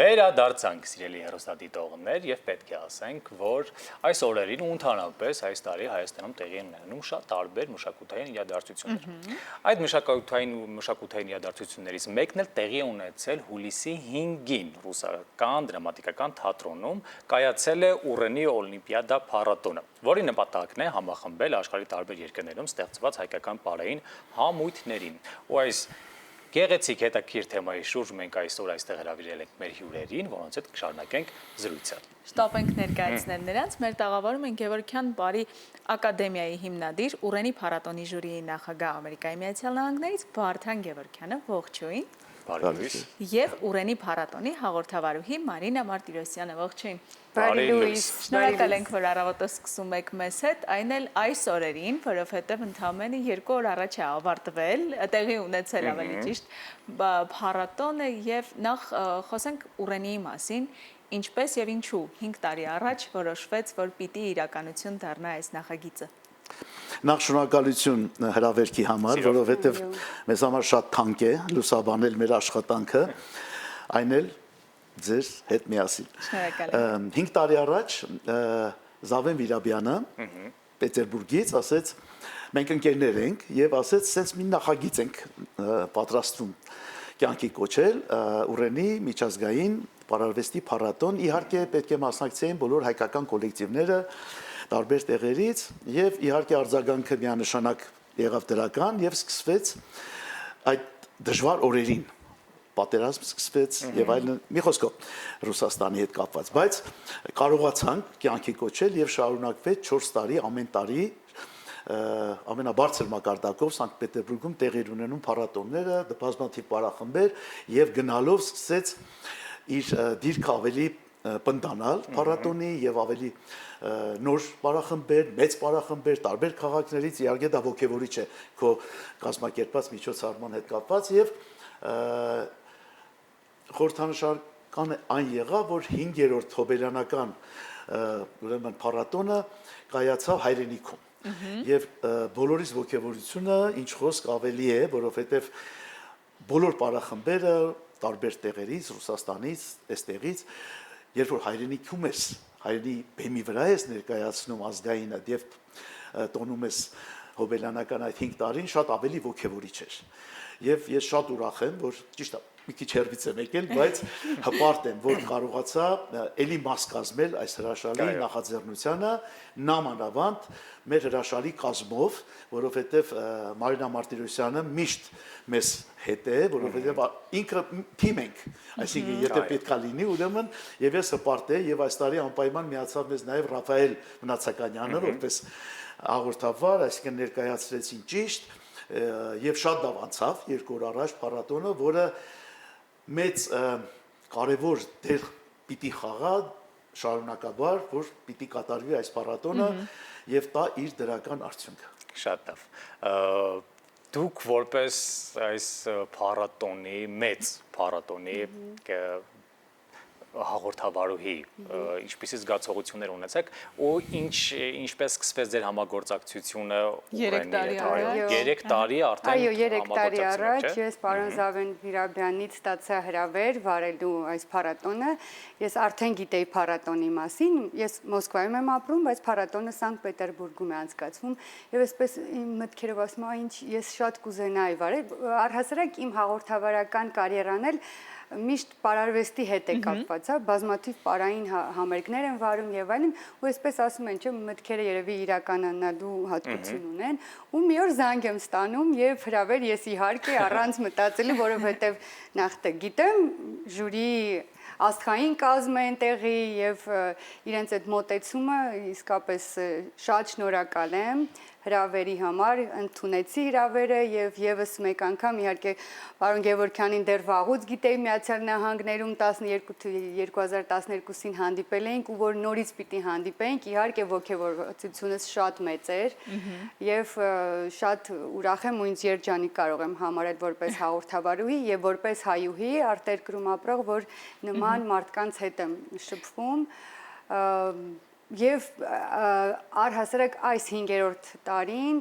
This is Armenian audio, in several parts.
Վերադարձանք սիրելի հեռուստադիտողներ եւ պետք է ասենք, որ այս օրերին ու ընդհանրապես այս տարի Հայաստանում տեղի են ունենում շատ տարբեր մշակութային իրադարձություններ։ Այդ մշակութային իրադարձություններից մեկն էլ տեղի է ունեցել հուլիսի 5-ին ռուսական դրամատիկական թատրոնում կայացել է Ուռենի օլիմպիադա փառատոնը, որի նպատակն է համախմբել աշխարհի տարբեր երկրներում ստեղծված հայկական պարային համույթներին։ Ու այս գեղեցիկ հետաքրքիր թեմայի շուրջ մենք այսօր այստեղ հրավիրել ենք մեր հյուրերին, որոնց հետ կշարունակենք զրույցը։ Շտապ ենք ներկայացնել նրանց, մեր տաղավարում են Գևորգյան բարի ակադեմիայի հիմնադիր, Ուռենի փառատոնի ժյուրիի նախագահ Ամերիկայի Միացյալ Նահանգներից Վարդան Գևորգյանը, ողջույն։ Բարի Եվ Ուռենի փառատոնի հաղորդավարուհի Մարինա Մարտիրոսյանը, ողջույն։ Բարի լույս։ Շնորհակալ ենք, որ առավոտը սկսում եք մեզ հետ, այն էլ այս օրերին, որովհետև ընդամենը 2 օր առաջ է ավարտվել, տեղի ունեցել ավելի ճիշտ փառատոնը եւ նախ խոսենք Ուռենիի մասին, ինչպես եւ ինչու 5 տարի առաջ որոշվեց, որ պիտի իրականություն դառնա այս նախագիծը։ Նախ շնորհակալություն հրավերքի համար, որովհետև մեզ համար շատ թանկ է լուսաբանել մեր աշխատանքը, այն էլ ձեր հետ միասին։ Շնորհակալ եմ։ 5 տարի առաջ Զավեն Վիրաբյանը Պետերբուրգից ասեց, մենք ընկերներ ենք եւ ասեց, սենց մի նախագիծ ենք պատրաստում կյանքի կոչել Ուռենի միջազգային պարարվեստի փառատոն, իհարկե պետք է մասնակցեին բոլոր հայկական կոլեկտիվները տարբեր տեղերից եւ իհարկե արձագանքը միանշանակ եղավ դրական եւ սկսվեց այդ դժվար օրերին պատերազմ սկսվեց եւ այլն, մի խոսքով Ռուսաստանի հետ կապված, բայց կարողացանք կյանքի կոչել եւ շարունակվեց 4 տարի ամեն տարի ամենաբարձր մակարդակով Սանկտ Պետերբուրգում տեղի ունենում փառատոնները, բազմաթիվ պարախմբեր եւ գնալով սկսեց իր դիրքը ավելի պնդանալ փառատոնի եւ ավելի նոր պարախմբեր, մեծ պարախմբեր տարբեր քաղաքներից, իհարկե դա ոգևորիչ է քո կազմակերպած միջոցառման հետ կապված եւ խորհրդանշական այն եղավ, որ 5-րդ հոբելյանական ուրեմն փառատոնը կայացավ հայրենիքում եւ բոլորիս ոգևորությունը ինչ խոսք ավելի է, որովհետեւ բոլոր պարախմբերը տարբեր տեղերից, Ռուսաստանից, այստեղից, երբ որ հայրենիքում ես, հայրենի բեմի վրա ես ներկայացնում ազգայինը եւ տոնում ես հոբելյանական այդ 5 տարին, շատ ավելի ոգևորիչ էր։ Եվ ես շատ ուրախ եմ, որ ճիշտ է, մի քիչ հեռվից եմ եկել, բայց հպարտ եմ, որ կարողացա էլի մաս կազմել այս հրաշալի նախաձեռնությանը, նամանավանդ մեր հրաշալի կազմով, որովհետև Մարինա Մարտիրոսյանը միշտ մեզ հետ է, որովհետև ինքը թիմ ենք, այսինքն եթե պետքա լինի, ուրեմն եւ ես հպարտ եմ եւ այս տարի անպայման միացավ մեզ նաեւ Ռաֆայել Մնացականյանը, որպես հաղորդավար, այսինքն ներկայացրեցին ճիշտ եւ շատ լավ անցավ 2 օր առաջ փառատոնը, որը մեծ կարևոր դեր պիտի խաղա շարունակաբար, որ պիտի կատարվի այս փառատոնը եւ տա իր դրական արդյունքը։ Շատ լավ։ Դուք որպես այս փառատոնի մեծ փառատոնի հաղորդավարուհի ինչպիսի զգացողություններ ունեցեք ու ինչպես սկսվեց ձեր համագործակցությունը 3 տարի առաջ 3 տարի արդեն Այո, 3 տարի առաջ ես պարոն Զավեն Վիրաբյանից ստացա հրավեր վարելու այս փառատոնը։ Ես արդեն գիտեի փառատոնի մասին, ես Մոսկվայում եմ ապրում, բայց փառատոնը Սանկտ Պետերբուրգում է անցկացվում եւ այսպես իմ մտքերով ասում եմ, ինչ ես շատ կուզենայի վարել, առհասարակ իմ հաղորդավարական կարիերան էլ միշտ պարարվեստի հետ է կապված, հա, բազմաթիվ պարային համերգներ են վարում եւ այլն, ու այսպես ասում են, չէ, մտքերը երևի իրականանալու հատկություն ունեն, ու մի օր զանգ եմ ստանում եւ հրավեր ես իհարկե առանց մտածելու, որովհետեւ նախ գիտեմ ժյուրի աստղային կազմ է այնտեղի եւ իրենց այդ մոտեցումը իսկապես շատ շնորհակալ եմ հրավերի համար, ընդունեցի հրավերը եւ եւս մեկ անգամ իհարկե պարոն Գևորգյանին դեռ վաղուց գիտեի Միացյալ Նահանգներում 2012-ին հանդիպել էինք ու որ նորից պիտի հանդիպեինք, իհարկե ոգևորվածությունս շատ մեծ էր եւ շատ ուրախ եմ ու ինձ երջանիկ կարող եմ համարել որպես հաղորդավարուհի եւ որպես հայուհի արտերկրում ապրող, որ նման մարդկանց հետ եմ շփվում Եվ առհասարակ այս 5-րդ տարին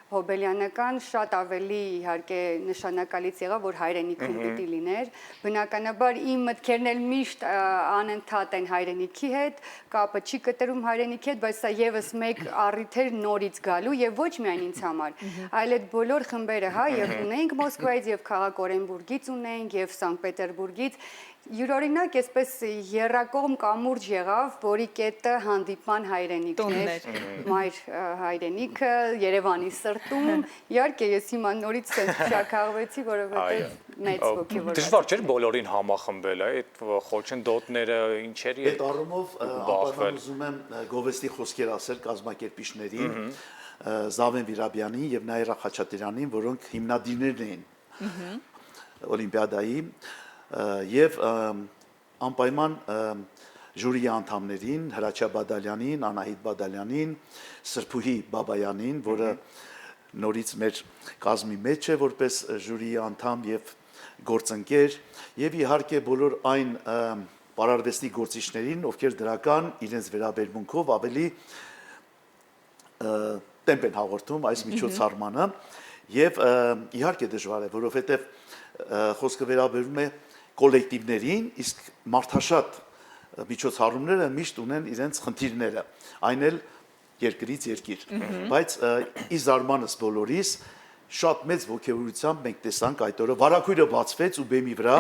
Հոբելյանական շատ ավելի իհարկե նշանակալից եղավ, որ հայրենիքում պիտի լիներ։ Բնականաբար իմ մտքերն էլ միշտ անընդհատ են հայրենիքի հետ, կապը չի կտրում հայրենիքի հետ, բայց սա եւս մեկ առիթ էր նորից գալու եւ ոչ միայն ինձ համար, այլ այդ բոլոր խմբերը, հա, եւ ունենք Մոսկվայից եւ քաղաք Օրենբուրգից ունենք եւ Սանկտ Պետերբուրգից յուրօրինակ այսպես երրակողմ կամուրջ եղավ, որի կետը հանդիպման հայրենիքն էր, մայր հայրենիքը, Երևանի սրտում, իհարկե ես հիմա նորից շաքաղվեցի, որովհետև մեծ ոգևորված։ Դժվար չէր բոլորին համախմբել, այդ խոչընդոտները ինչերի Այդ առումով ապա ուզում եմ Գովեստի խոսքեր ասել կազմակերպիչներին, Զավեն Վիրաբյանին եւ Նաիրա Խաչատրյանին, որոնք հիմնադիրներն էին Օլիմպիադայի եւ անպայման ժյուրիի անդամներին Հրաչյա Բադալյանին, Անահիտ Բադալյանին, Սրփուհի Բաբայանին, որը նորից մեր կազմի մեջ է որպես ժյուրիի անդամ եւ գործընկեր եւ իհարկե բոլոր այն պարարվեստի գործիչներին, ովքեր դրական իրենց վերաբերմունքով ավելի տեմպ են հաղորդում այս միջոցառմանը եւ իհարկե դժվար է, որովհետեւ խոսքը վերաբերում է կոլեկտիվներին, իսկ մարդաշատ միջոցառումները միշտ ունեն իրենց խնդիրները, այն էլ երկրից երկիր, բայց ի զարմանս բոլորիս շատ մեծ ոգևորությամբ մենք տեսանք այդ օրը վարակույրը բացվեց ու բեմի վրա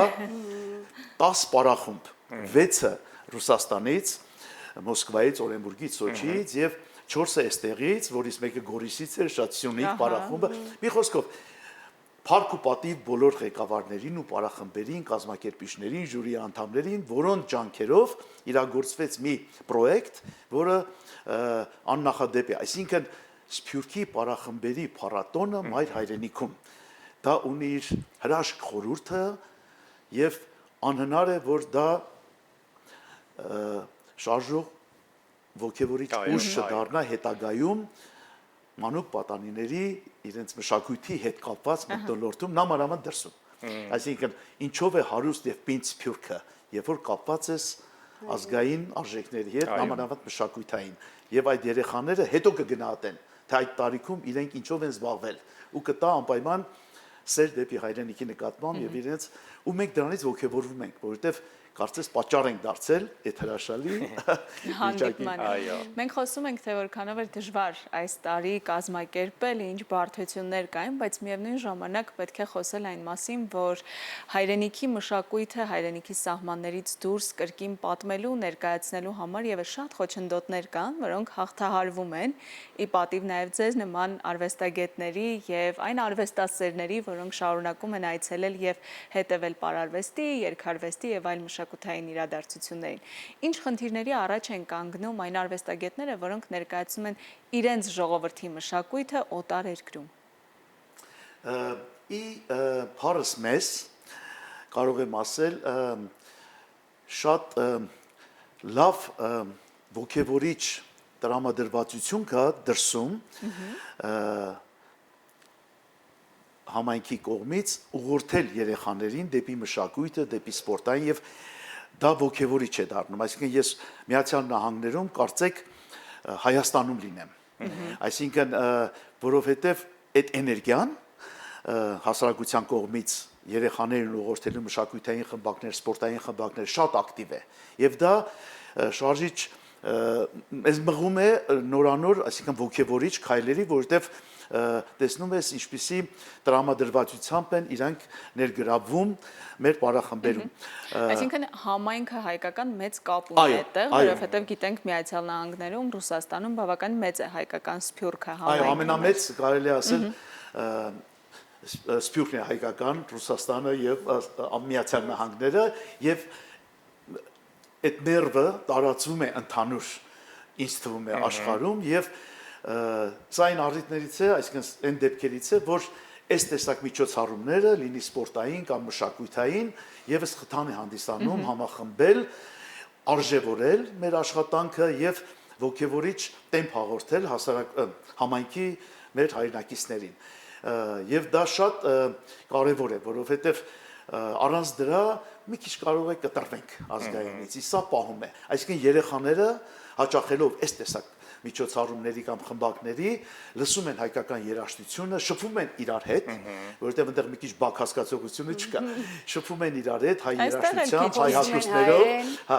10 պարախումբ, 6-ը Ռուսաստանից, Մոսկվայից, Օրենբուրգից, Սոչիից եւ 4-ը այստեղից, որից մեկը Գորիսից էր, շատ սյունիկ պարախումբը։ Մի խոսքով Փառք ու պատիվ բոլոր ղեկավարներին ու պարախմբերին, կազմակերպիչներին, ժյուրի անդամներին, որոնց ջանքերով իրագործվեց մի պրոյեկտ, որը աննախադեպ է, այսինքն Սփյուռքի պարախմբերի փառատոնը մայր հայրենիքում։ Դա ունի իր հրաշք խորհուրդը եւ անհնար է, որ դա շարժող ոգևորիչ ուժ չդառնա հետագայում մանուկ պատանիների իրենց մշակույթի հետ կապված մթնոլորտում նամանավանդ դրսում։ Այսինքն ինչով է հարուստ եւ պինդ Սփյուռքը, երբ որ կապված ես ազգային արժեքների հետ, նամանավանդ մշակութային, եւ այդ երեխաները հետո կգնահատեն, թե այդ տարիքում իրենք ինչով են զբաղվել ու կտա անպայման սեր դեպի հայրենիքի նկատմամբ եւ իրենց ու մենք դրանից ոգևորվում ենք, որովհետեւ կարծես պատճառ ենք դարձել այդ հրաշալի հանդիպման։ Մենք խոսում ենք, թե որքանով է դժվար այս տարի կազմակերպել, ինչ բարդություններ կային, բայց միևնույն ժամանակ պետք է խոսել այն մասին, որ հայրենիքի մշակույթը հայրենիքի սահմաններից դուրս կրկին պատմելու, ներկայացնելու համար եւս շատ խոչընդոտներ կան, որոնք հաղթահարվում են, ի պատիվ նաեւ ձեզ նման արվեստագետների եւ այն արվեստասերների, որոնք շարունակում են այցելել եւ հետեւել պարարվեստի, երգարվեստի եւ այլ մշակութային իրադարձություններին։ Ինչ խնդիրների առաջ են կանգնում այն արվեստագետները, որոնք ներկայացնում են իրենց ժողովրդի մշակույթը օտար երկրում։ Փարս մեզ կարող եմ ասել շատ լավ ոգևորիչ տրամադրվածություն կա դրսում համայնքի կողմից ուղղորդել երեխաներին դեպի մշակույթը, դեպի սպորտային եւ դա ոգևորիչ է դառնում։ Այսինքն ես Միացյալ Նահանգներում կարծեք Հայաստանում լինեմ։ Այսինքն որովհետեւ այդ էներգիան հասարակության կողմից երեխաներին ուղղորդելու մշակութային խմբակներ, սպորտային խմբակներ շատ ակտիվ է։ Եվ դա շարժիչ ես մղում է նորանոր, այսինքն ոգևորիչ քայլերի, որովհետեւ տեսնում ես ինչպիսի տրամադրվածությամբ են իրանք ներգրավվում մեր պարախմբերում։ Այսինքն համայնքը հայկական մեծ կապ ունի այդտեղ, որովհետև գիտենք Միացյալ Նահանգներում, Ռուսաստանում բավական մեծ է հայկական Սփյուռքը համայնքը։ Այո, ամենամեծ կարելի ասել Սփյուռքն է հայկական, Ռուսաստանը եւ Միացյալ Նահանգները եւ այդ ներվը տարածվում է ընդհանուր ինձ թվում է աշխարհում եւ սա այն առիթներից է, այսինքն այն դեպքերից է, որ այս տեսակ միջոցառումները, լինի սպորտային կամ մշակութային, եւս խթան է հանդիսանում համախմբել, արժևորել մեր աշխատանքը եւ ոգևորիչ տեմպ հաղորդել համայնքի մեր հայրենակիցներին։ Եվ դա շատ կարեւոր է, որովհետեւ առանց դրա մի քիչ կարող է կտրվենք ազգայինից, իսկ սա պահում է։ Այսինքն երեխաները հաճախելով այս տեսակ միջոցառումների կամ խմբակների, լսում են հայկական երաժշտությունը, շփվում են իրար հետ, որովհետև այնտեղ մի քիչ բակ հասկացողությունը չկա։ Շփվում են իրար հետ հայ երաժշտությամբ, հայ հագուստներով, հա,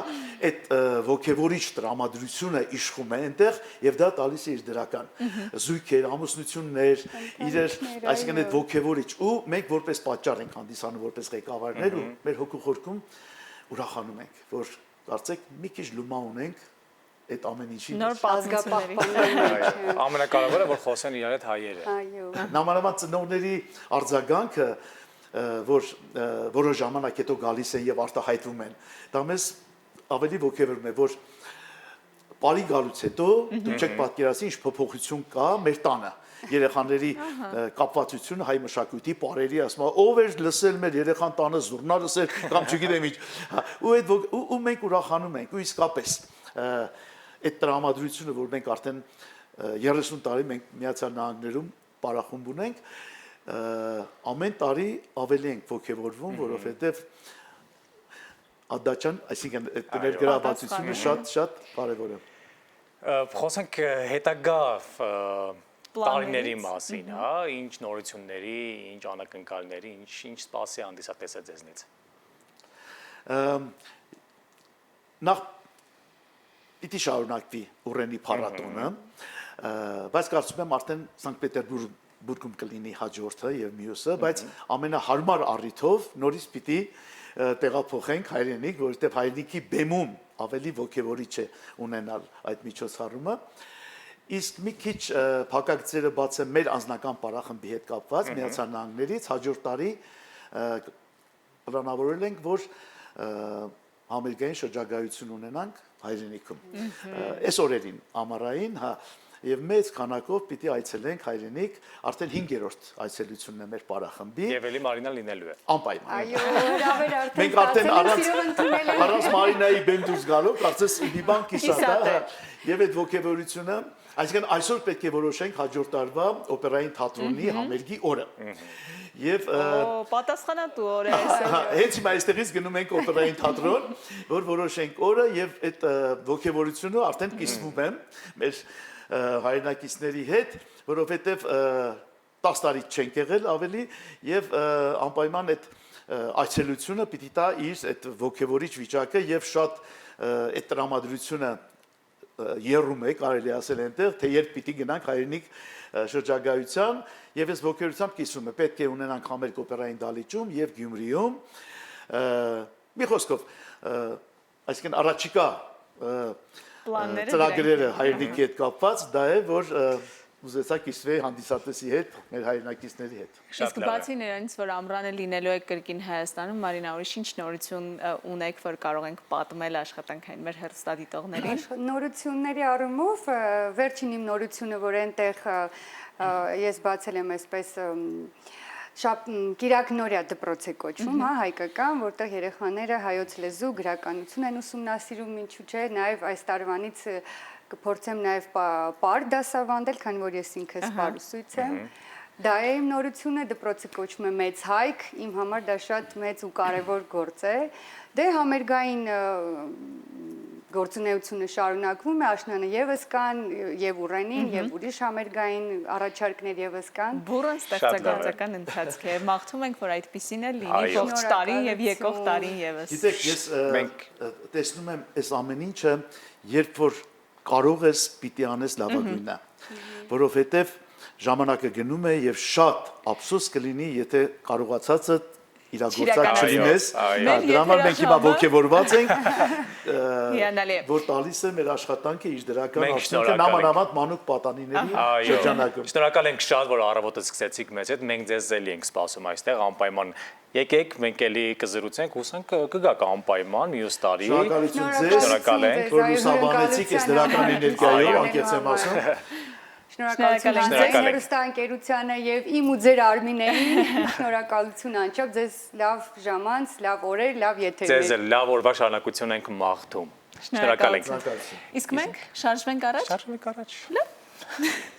այդ ոգևորիչ տրամադրությունը իշխում է այնտեղ եւ դա տալիս է իր դրական զույգեր, ամուսնություններ, իրեր, այսինքն այդ ոգևորիչ ու մենք որպես պատճառ ենք հանդիսանում որպես ղեկավարներ ու մեր հոգու խորքում ուրախանում ենք, որ կարծեք մի քիչ լումա ունենք այդ ամեն ինչի Նոր ազգապահպաններ։ Ամենակարևորը որ խոսեն իրար հետ հայերը։ Այո։ Նամանավանդ ծնողների արձագանքը, որ որոշ ժամանակ հետո գալիս են եւ արտահայտվում են, դա մեզ ավելի ոգևորում է, որ բարի գալուց հետո դուք չեք պատկերացնի ինչ փոփոխություն կա մեր տանը։ Երեխաների կապվածությունը հայ մշակույթի բարերի ասում ով էր լսել մեր երեխան տանը զուռնա լսել կամ չգիտեմ ինչ ու այդ ու մենք ուրախանում ենք ու իսկապես այդ տրամադրությունը որ մենք արդեն 30 տարի մենք Միացյալ Նահանգներում պարախումբ ունենք ամեն տարի ավելի ենք ոգևորվում որովհետև ադաչան այսինքն այդ ներգրավվածությունը շատ կարևոր է Խոսենք հետագա տարիների մասին, հա, ինչ նորությունների, ինչ անակնկալների, ինչ սպասի հանդիսատեսը ձեզնից։ Նախ պիտի շարունակվի Ուռենի փառատոնը, բայց կարծում եմ արդեն Սանկտ Պետերբուրգում կլինի հաջորդը եւ մյուսը, բայց ամենահարմար առիթով նորից պիտի տեղափոխենք հայրենիք, որովհետեւ հայրենիքի բեմում ավելի ոգևորիչ է ունենալ այդ միջոցառումը։ Իսկ մի քիչ փակագծերը բացեմ մեր անձնական պարախմբի հետ կապված Միացյալ Նահանգներից հաջորդ տարի պլանավորել ենք, որ համերգային շրջագայություն ունենանք հայրենիքում։ Այս օրերին ամառային, հա, եւ մեծ քանակով պիտի այցելենք հայրենիք, արդեն 5-րդ այցելությունն է մեր պարախմբի։ Եվ էլի Մարինան լինելու է։ Անպայման։ Այո, հրավեր արդեն Մենք արդեն առանց Մարինայի բեմ դուրս գալու, կարծես մի բան կիսատ է, եւ այդ ոգևորությունը, այսինքն այսօր պետք է որոշենք հաջորդ տարվա օպերային թատրոնի համերգի օրը։ Եվ պատասխանատու օր է։ հենց հիմա այստեղից գնում ենք օպերային թատրոն, որ որոշենք օրը եւ այդ ոգևորությունը արդեն կիսվում է մեր հայրենակիցների հետ, որովհետեւ 10 տարի չենք եղել ավելի եւ անպայման այդ այցելությունը պիտի տա իր այդ ոգևորիչ վիճակը եւ շատ այդ տրամադրությունը երում է, կարելի ասել այնտեղ, թե երբ պիտի գնանք հայրենիք շրջագայության եւ այս ոգևորությամբ կիսում է, պետք է ունենանք համերգ օպերային դալիճում եւ Գյումրիում։ Մի խոսքով, այսինքն առաջիկա ծրագրերը հայրենիքի հետ կապված, դա է, որ ուզեցա կիսվի հանդիսատեսի հետ, մեր հայրենակիցների հետ։ Իսկ բացի նրանից, որ ամռանը լինելու եք կրկին Հայաստանում, Մարինա, ուրիշ ինչ նորություն ունեք, որ կարող ենք պատմել աշխատանքային մեր հեռուստադիտողներին։ Նորությունների առումով վերջին իմ նորությունը, որ այնտեղ ես բացել եմ այսպես Կիրակ Նորիա դպրոց է կոչվում, հա, հայկական, որտեղ երեխաները հայոց լեզու, գրականություն են ուսումնասիրում, ինչու՞ չէ, նաև այս տարվանից կփորձեմ նաև պար դասավանդել, քանի որ ես ինքս պարուսույց եմ։ Դա է իմ նորությունը, դպրոցը կոչվում է Մեծ Հայք, իմ համար դա շատ մեծ ու կարևոր գործ է։ Դե համերգային գործունեությունը շարունակվում է, աշնանը եւս կան, եւ Ուռենին, եւ ուրիշ համերգային առաջարկներ եւս կան։ Բուրըն ստեղծագործական ընթացք է։ Մաղթում ենք, որ այդպիսին էլ լինի ողջ տարին եւ եկող տարին եւս։ Գիտեք, ես տեսնում եմ այս ամեն ինչը, երբ որ կարող ես պիտի անես լավագույնը, որովհետեւ ժամանակը գնում է եւ շատ ափսոս կլինի, եթե կարողացածը իրագործած չլինես, դրա համար մենք հիմա ողջևորված ենք, որ տալիս է մեր աշխատանքը իր դրական արդյունքը նամանավանդ մանուկ պատանիների շրջանակում։ Շնորհակալ ենք շատ, որ առավոտը սկսեցիք մեզ հետ, մենք ձեզ էլի ենք սպասում այստեղ անպայման։ Եկեք, մենք էլի կզրուցենք, հուսանք կգաք անպայման մյուս տարի։ Շնորհակալ ենք, որ լուսաբանեցիք այս դրական էներգիայով, անկեղծ եմ ասում։ Շնորհակալություն ձեզ հեռուստաընկերությանը եւ իմ ու ձեր Արմինեին, շնորհակալություն անչափ, ձեզ լավ ժամանց, լավ օրեր, լավ եթերներ։ Ձեզ լավ օրվա շարունակություն ենք մաղթում։ Շնորհակալ ենք։ Իսկ մենք շարժվենք առաջ։ Շարժվենք առաջ։ Լավ։